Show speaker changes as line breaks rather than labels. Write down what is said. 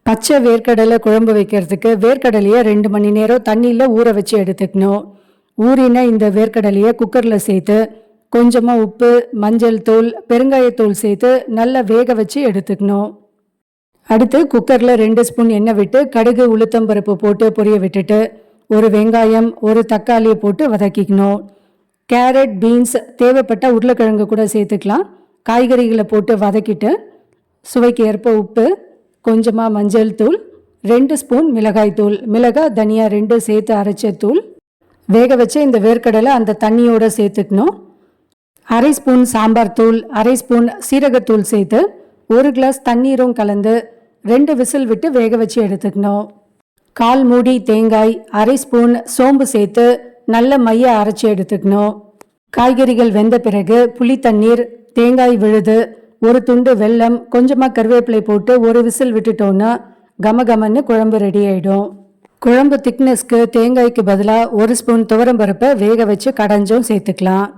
பச்சை வேர்க்கடலை குழம்பு வைக்கிறதுக்கு வேர்க்கடலையை 2 மணி நேரம் தண்ணியில் ஊற வச்சு எடுத்துக்கணும். ஊறின இந்த வேர்க்கடலையை குக்கரில் சேர்த்து கொஞ்சமாக உப்பு, மஞ்சள் தூள், பெருங்காயத்தூள் சேர்த்து நல்லா வேக வச்சு எடுத்துக்கணும். அடுத்து குக்கரில் 2 ஸ்பூன் எண்ணெய் விட்டு கடுகு, உளுத்தம்பருப்பு போட்டு பொரிய விட்டுட்டு ஒரு வெங்காயம், ஒரு தக்காளியை போட்டு வதக்கிக்கணும். கேரட், பீன்ஸ், தேவைப்பட்ட உருளைக்கிழங்கு கூட சேர்த்துக்கலாம். காய்கறிகளை போட்டு வதக்கிட்டு சுவைக்கு ஏற்ப உப்பு, கொஞ்சமாக மஞ்சள் தூள், 2 ஸ்பூன் மிளகாய் தூள், மிளகாய் தனியா 2 சேர்த்து அரைச்ச தூள், வேக வச்ச இந்த வேர்க்கடலை அந்த தண்ணியோடு சேர்த்துக்கணும். அரை ஸ்பூன் சாம்பார் தூள், அரை ஸ்பூன் சீரகத்தூள் சேர்த்து 1 கிளாஸ் தண்ணீரும் கலந்து 2 விசில் விட்டு வேக வச்சு எடுத்துக்கணும். 1/4 மூடி தேங்காய், அரை ஸ்பூன் சோம்பு சேர்த்து நல்ல மைய அரைச்சி எடுத்துக்கணும். காய்கறிகள் வெந்த பிறகு புளி தண்ணீர், தேங்காய் விழுது, ஒரு துண்டு வெல்லம், கொஞ்சமாக கருவேப்பிலை போட்டு 1 விசில் விட்டுட்டோன்னா கமகமன்னு குழம்பு ரெடி ஆகிடும். குழம்பு திக்னஸ்க்கு தேங்காய்க்கு பதிலாக 1 ஸ்பூன் துவரம்பருப்பை வேக வச்சு கடைஞ்சும் சேர்த்துக்கலாம்.